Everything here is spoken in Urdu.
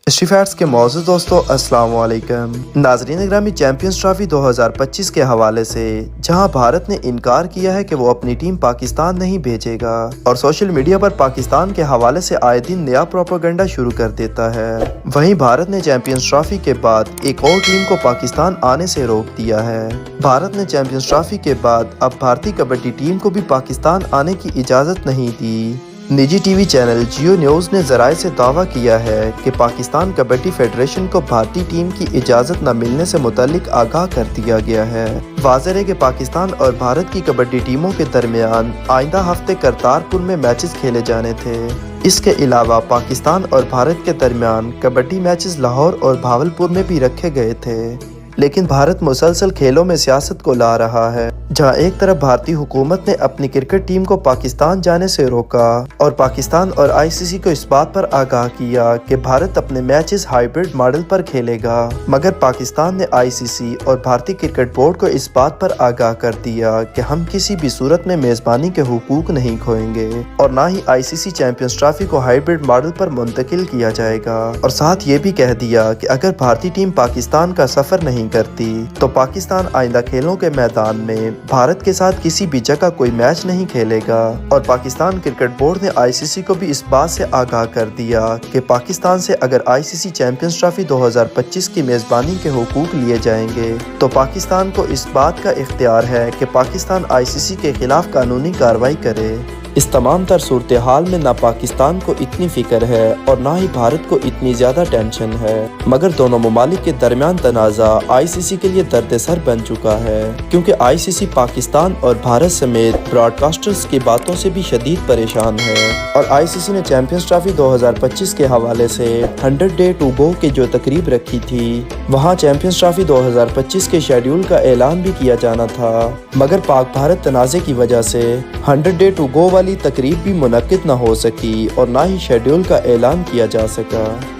ہسٹری فیکٹس کے معزز دوستو السلام علیکم۔ ناظرین گرامی، چیمپئنز ٹرافی 2025 کے حوالے سے جہاں بھارت نے انکار کیا ہے کہ وہ اپنی ٹیم پاکستان نہیں بھیجے گا اور سوشل میڈیا پر پاکستان کے حوالے سے آئے دن نیا پروپیگنڈا شروع کر دیتا ہے، وہیں بھارت نے چیمپئنز ٹرافی کے بعد ایک اور ٹیم کو پاکستان آنے سے روک دیا ہے۔ بھارت نے چیمپئنز ٹرافی کے بعد اب بھارتی کبڈی ٹیم کو بھی پاکستان آنے کی اجازت نہیں دی۔ نجی T V channel Jio news نے ذرائع سے دعویٰ کیا ہے کہ پاکستان کبڈی فیڈریشن کو بھارتی ٹیم کی اجازت نہ ملنے سے متعلق آگاہ کر دیا گیا ہے۔ واضح ہے کہ پاکستان اور بھارت کی کبڈی ٹیموں کے درمیان آئندہ ہفتے کرتارپور میں میچز کھیلے جانے تھے۔ اس کے علاوہ پاکستان اور بھارت کے درمیان کبڈی میچز لاہور اور بھاولپور میں بھی رکھے گئے تھے، لیکن بھارت مسلسل کھیلوں میں سیاست کو لا رہا ہے، جہاں ایک طرف بھارتی حکومت نے اپنی کرکٹ ٹیم کو پاکستان جانے سے روکا اور پاکستان اور آئی سی سی کو اس بات پر آگاہ کیا کہ بھارت اپنے میچز ہائیبرڈ ماڈل پر کھیلے گا، مگر پاکستان نے آئی سی سی اور بھارتی کرکٹ بورڈ کو اس بات پر آگاہ کر دیا کہ ہم کسی بھی صورت میں میزبانی کے حقوق نہیں کھوئیں گے اور نہ ہی آئی سی سی چیمپئنز ٹرافی کو ہائیبرڈ ماڈل پر منتقل کیا جائے گا، اور ساتھ یہ بھی کہہ دیا کہ اگر بھارتی ٹیم پاکستان کا سفر نہیں کرتی تو پاکستان آئندہ کھیلوں کے میدان میں بھارت کے ساتھ کسی بھی جگہ کوئی میچ نہیں کھیلے گا، اور پاکستان کرکٹ بورڈ نے آئی سی سی کو بھی اس بات سے آگاہ کر دیا کہ پاکستان سے اگر آئی سی سی چیمپئنز ٹرافی 2025 کی میزبانی کے حقوق لیے جائیں گے تو پاکستان کو اس بات کا اختیار ہے کہ پاکستان آئی سی سی کے خلاف قانونی کارروائی کرے۔ اس تمام تر صورتحال میں نہ پاکستان کو اتنی فکر ہے اور نہ ہی بھارت کو اتنی زیادہ ٹینشن ہے، مگر دونوں ممالک کے درمیان تنازع آئی سی سی کے لیے درد سر بن چکا ہے، کیونکہ آئی سی سی پاکستان اور بھارت سمیت براڈ کاسٹرز کی باتوں سے بھی شدید پریشان ہے، اور آئی سی سی نے چیمپئنز ٹرافی 2025 کے حوالے سے 100 ڈے ٹو گو کی جو تقریب رکھی تھی، وہاں چیمپئنز ٹرافی 2025 کے شیڈیول کا اعلان بھی کیا جانا تھا، مگر پاک بھارت تنازع کی وجہ سے 100 ڈے ٹو گو والی تقریب بھی منعقد نہ ہو سکی اور نہ ہی شیڈیول کا اعلان کیا جا سکا۔